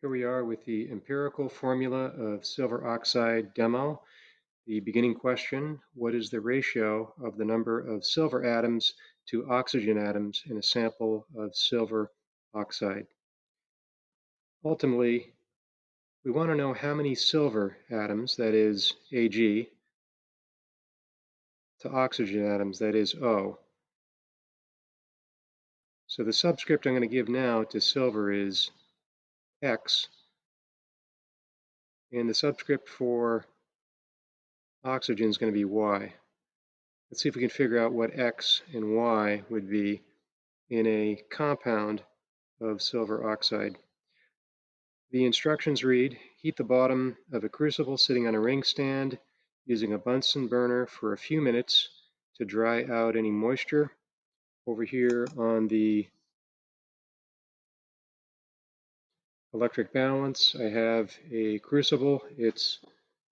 Here we are with the empirical formula of silver oxide demo. The beginning question, what is the ratio of the number of silver atoms to oxygen atoms in a sample of silver oxide? Ultimately, we want to know how many silver atoms, that is Ag, to oxygen atoms, that is O. So the subscript I'm going to give now to silver is X, and the subscript for oxygen is going to be Y. Let's see if we can figure out what X and Y would be in a compound of silver oxide. The instructions read, heat the bottom of a crucible sitting on a ring stand using a Bunsen burner for a few minutes to dry out any moisture. Over here on the electric balance, I have a crucible. It's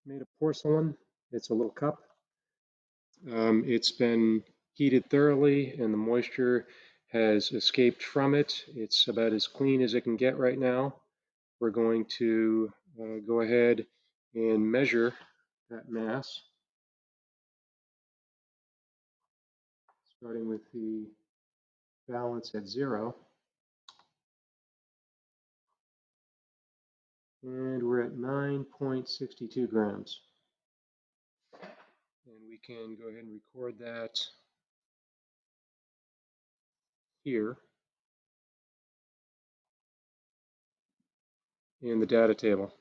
made of porcelain. It's a little cup. It's been heated thoroughly and the moisture has escaped from it. It's about as clean as it can get right now. We're going to go ahead and measure that mass, starting with the balance at 0. And we're at 9.62 grams. And we can go ahead and record that here in the data table.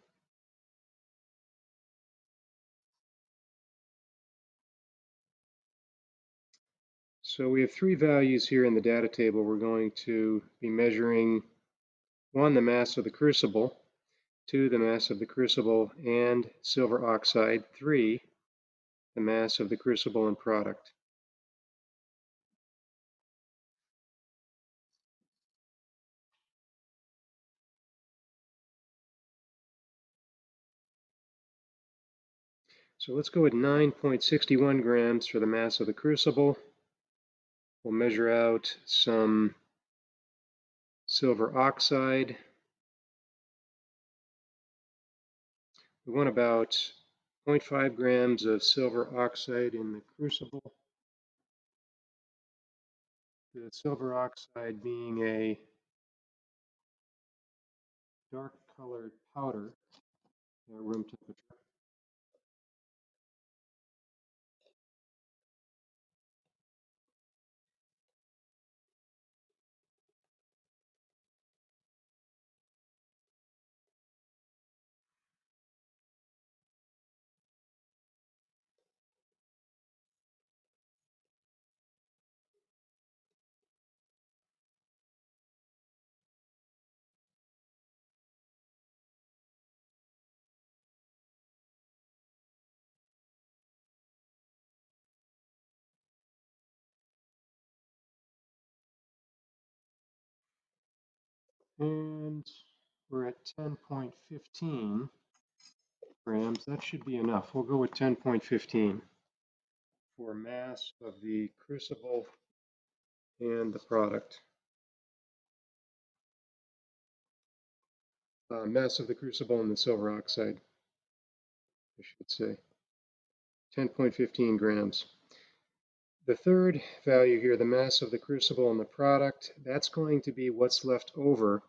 So we have 3 values here in the data table. We're going to be measuring 1, the mass of the crucible, 2, the mass of the crucible and silver oxide, 3, the mass of the crucible and product. So let's go with 9.61 grams for the mass of the crucible. We'll measure out some silver oxide. We want about 0.5 grams of silver oxide in the crucible. The silver oxide being a dark colored powder at room temperature. And we're at 10.15 grams. That should be enough. We'll go with 10.15 for mass of the crucible and the product. Mass of the crucible and the silver oxide, I should say. 10.15 grams. The third value here, the mass of the crucible and the product, that's going to be what's left over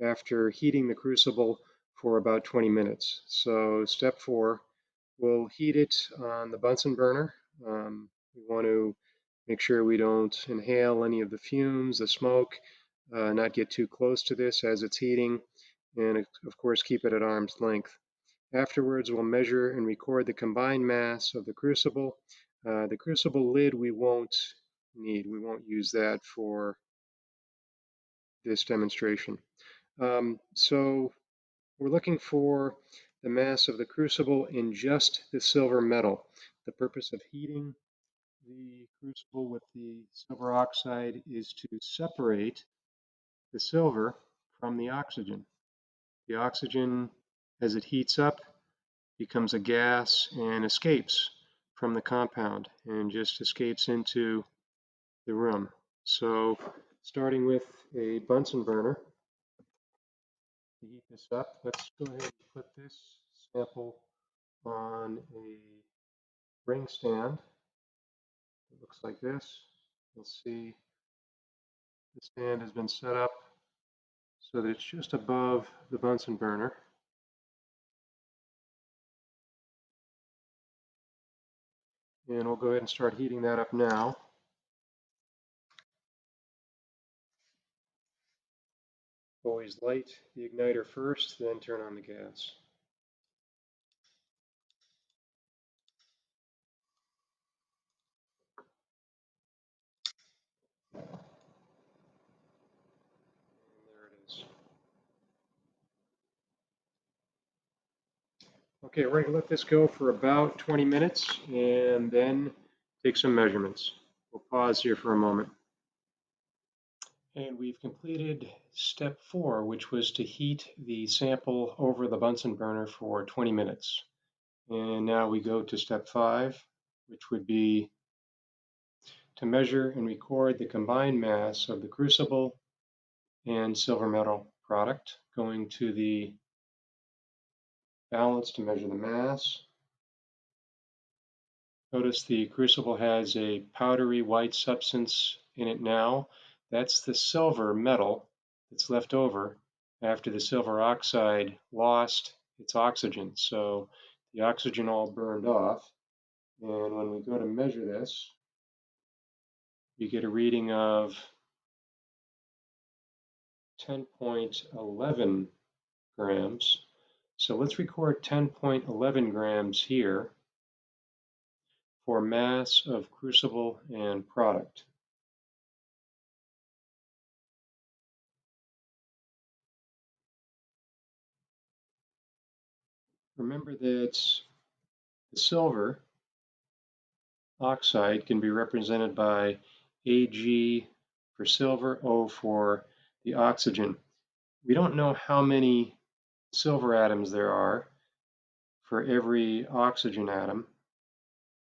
after heating the crucible for about 20 minutes. So step 4, we'll heat it on the Bunsen burner. We want to make sure we don't inhale any of the fumes, the smoke, not get too close to this as it's heating, and of course keep it at arm's length. Afterwards, we'll measure and record the combined mass of the crucible. The crucible lid we won't need. We won't use that for this demonstration. So we're looking for the mass of the crucible in just the silver metal. The purpose of heating the crucible with the silver oxide is to separate the silver from the oxygen. The oxygen, as it heats up, becomes a gas and escapes from the compound and just escapes into the room. So starting with a Bunsen burner, to heat this up. Let's go ahead and put this sample on a ring stand. It looks like this. You'll see the stand has been set up so that it's just above the Bunsen burner. And we'll go ahead and start heating that up now. Always light the igniter first, then turn on the gas. And there it is. Okay, we're going to let this go for about 20 minutes and then take some measurements. We'll pause here for a moment. And we've completed step 4, which was to heat the sample over the Bunsen burner for 20 minutes. And now we go to step 5, which would be to measure and record the combined mass of the crucible and silver metal product, going to the balance to measure the mass. Notice the crucible has a powdery white substance in it now. That's the silver metal that's left over after the silver oxide lost its oxygen. So the oxygen all burned off. And when we go to measure this, you get a reading of 10.11 grams. So let's record 10.11 grams here for mass of crucible and product. Remember that the silver oxide can be represented by Ag for silver, O for the oxygen. We don't know how many silver atoms there are for every oxygen atom.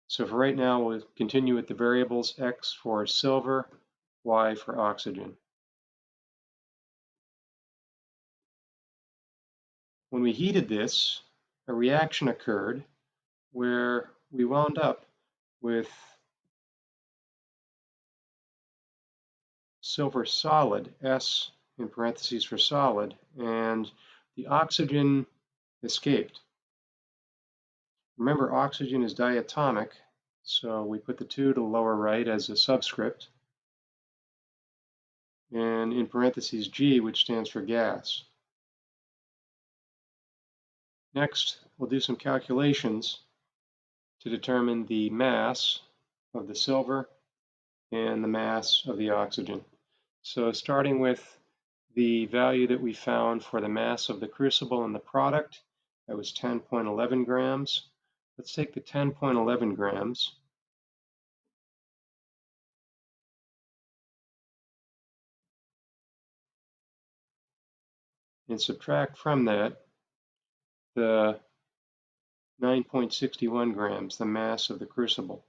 So for right now, we'll continue with the variables X for silver, Y for oxygen. When we heated this, a reaction occurred where we wound up with silver solid, S in parentheses for solid, and the oxygen escaped. Remember, oxygen is diatomic, so we put the 2 to the lower right as a subscript, and in parentheses G, which stands for gas. Next, we'll do some calculations to determine the mass of the silver and the mass of the oxygen. So starting with the value that we found for the mass of the crucible and the product, that was 10.11 grams. Let's take the 10.11 grams and subtract from that the 9.61 grams, the mass of the crucible.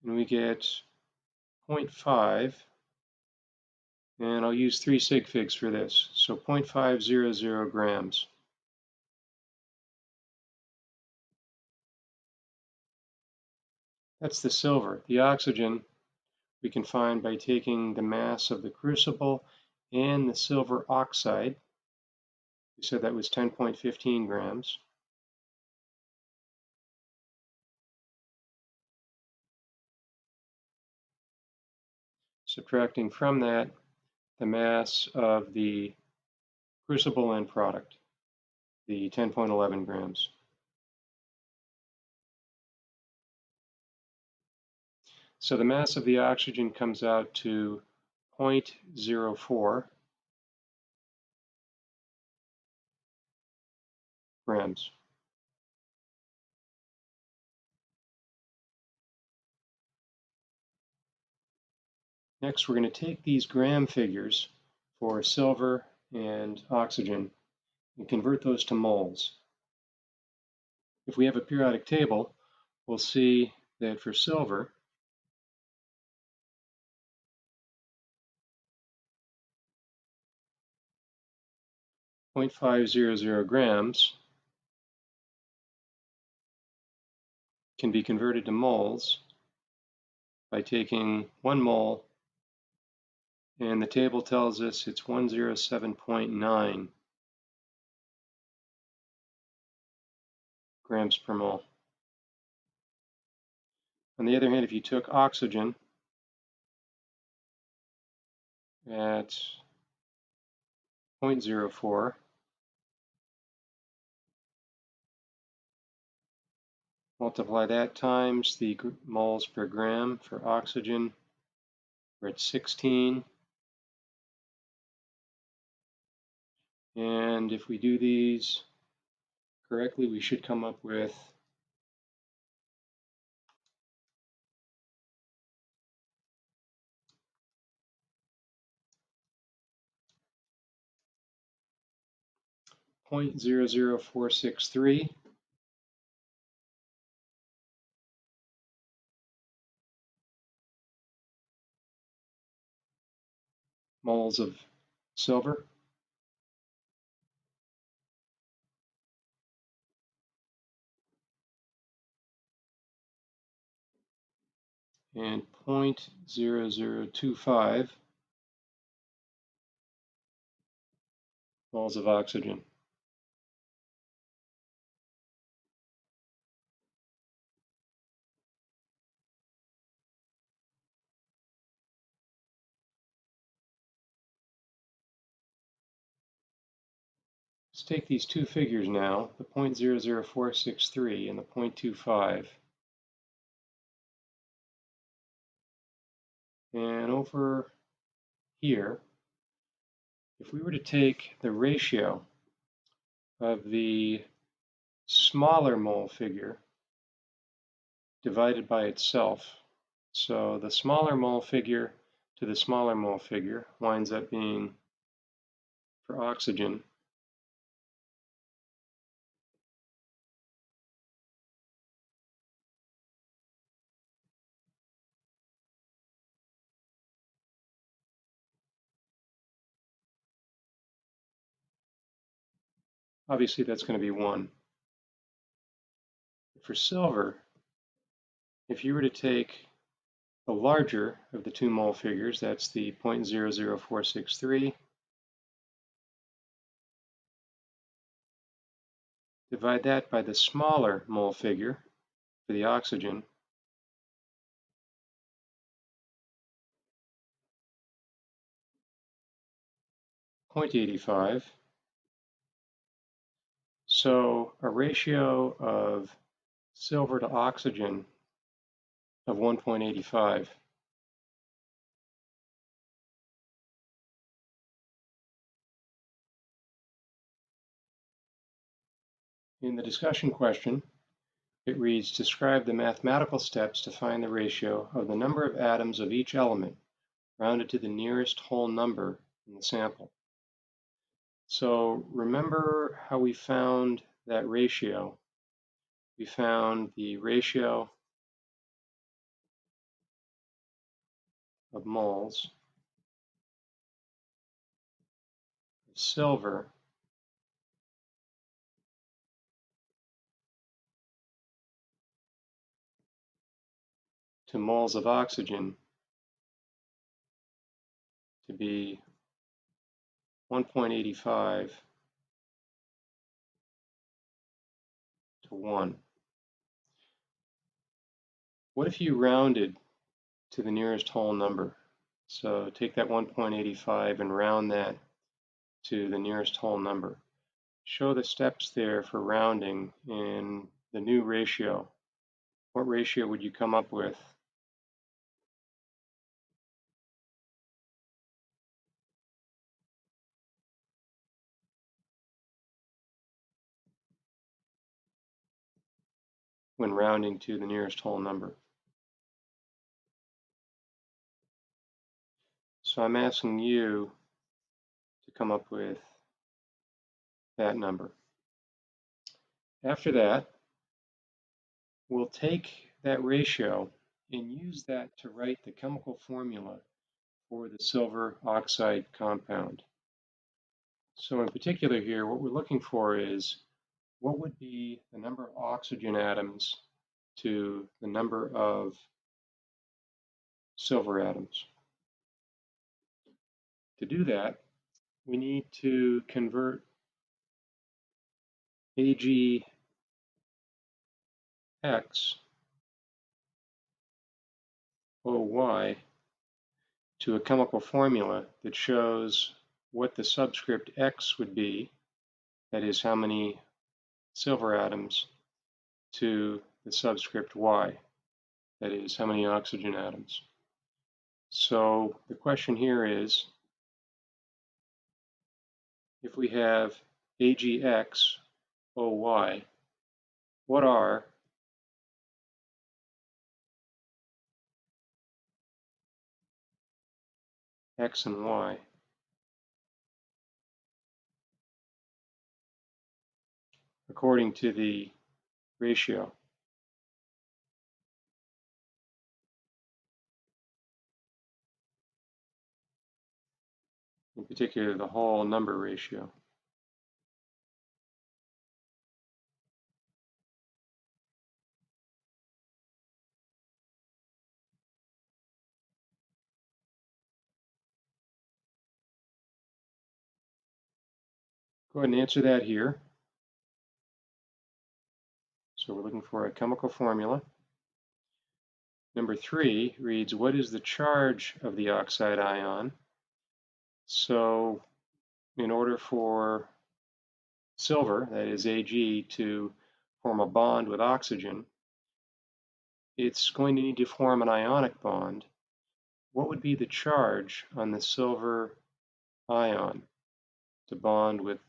And we get 0.5, and I'll use 3 sig figs for this, so 0.500 grams. That's the silver. The oxygen we can find by taking the mass of the crucible and the silver oxide. We said that was 10.15 grams. Subtracting from that the mass of the crucible and product, the 10.11 grams. So the mass of the oxygen comes out to 0.04 grams. Next, we're going to take these gram figures for silver and oxygen and convert those to moles. if we have a periodic table, we'll see that for silver, 0.500 grams can be converted to moles by taking 1 mole, and the table tells us it's 107.9 grams per mole. On the other hand, if you took oxygen at 0.04, multiply that times the moles per gram for oxygen, we're at 16. And if we do these correctly, we should come up with 0.00463 moles of silver, and 0.0025 moles of oxygen. Let's take these two figures now, the 0.00463 and the 0.25, and over here, if we were to take the ratio of the smaller mole figure divided by itself, so the smaller mole figure to the smaller mole figure winds up being, for oxygen, obviously that's going to be 1. For silver, if you were to take the larger of the two mole figures, that's the 0.00463, divide that by the smaller mole figure for the oxygen, .85. So a ratio of silver to oxygen of 1.85. In the discussion question, it reads, describe the mathematical steps to find the ratio of the number of atoms of each element rounded to the nearest whole number in the sample. So remember how we found that ratio? We found the ratio of moles of silver to moles of oxygen to be 1.85 to 1. What if you rounded to the nearest whole number? So take that 1.85 and round that to the nearest whole number. Show the steps there for rounding in the new ratio. What ratio would you come up with? When rounding to the nearest whole number? So I'm asking you to come up with that number. After that, we'll take that ratio and use that to write the chemical formula for the silver oxide compound. So in particular here, what we're looking for is what would be the number of oxygen atoms to the number of silver atoms. To do that, we need to convert AgX OY to a chemical formula that shows what the subscript X would be, that is how many silver atoms, to the subscript Y, that is how many oxygen atoms. So the question here is, if we have AgX OY, what are X and Y according to the ratio, in particular the whole number ratio. Go ahead and answer that here. So we're looking for a chemical formula. Number 3 reads, what is the charge of the oxide ion? So in order for silver, that is Ag, to form a bond with oxygen, it's going to need to form an ionic bond. What would be the charge on the silver ion to bond with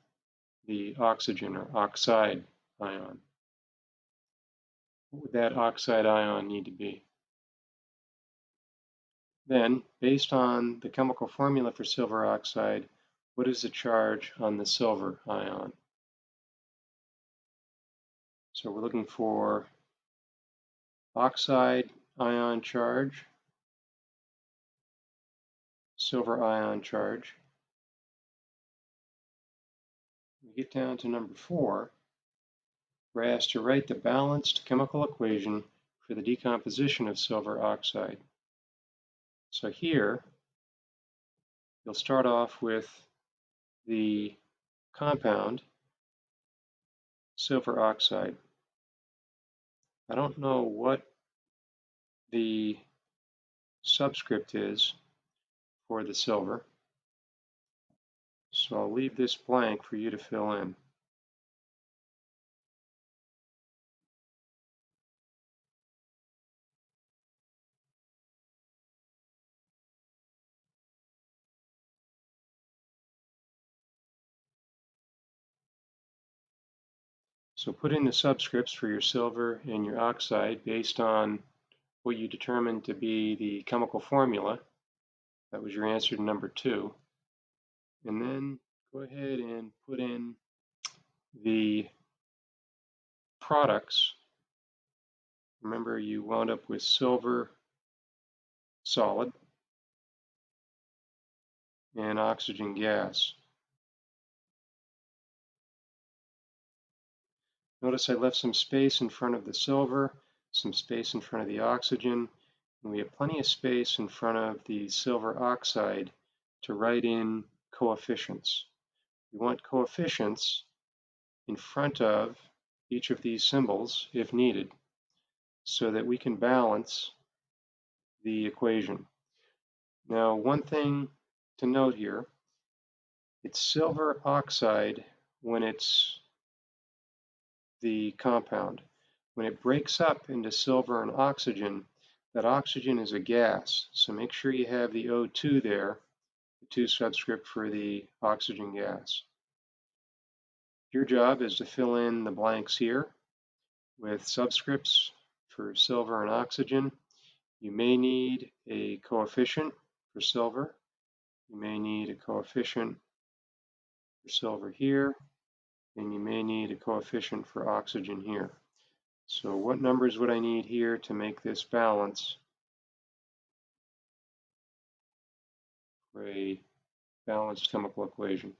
the oxygen or oxide ion? What would that oxide ion need to be? Then, based on the chemical formula for silver oxide, what is the charge on the silver ion? So we're looking for oxide ion charge, silver ion charge. We get down to number 4. We're asked to write the balanced chemical equation for the decomposition of silver oxide. So here, you'll start off with the compound, silver oxide. I don't know what the subscript is for the silver, so I'll leave this blank for you to fill in. So put in the subscripts for your silver and your oxide based on what you determined to be the chemical formula. That was your answer to number 2. And then go ahead and put in the products. Remember, you wound up with silver solid and oxygen gas. Notice I left some space in front of the silver, some space in front of the oxygen, and we have plenty of space in front of the silver oxide to write in coefficients. We want coefficients in front of each of these symbols if needed, so that we can balance the equation. Now, one thing to note here, it's silver oxide when it's the compound. When it breaks up into silver and oxygen, that oxygen is a gas, so make sure you have the O2 there, the 2 subscript for the oxygen gas. Your job is to fill in the blanks here with subscripts for silver and oxygen. You may need a coefficient for silver. You may need a coefficient for silver here, and you may need a coefficient for oxygen here. So what numbers would I need here to make this balance for a balanced chemical equation?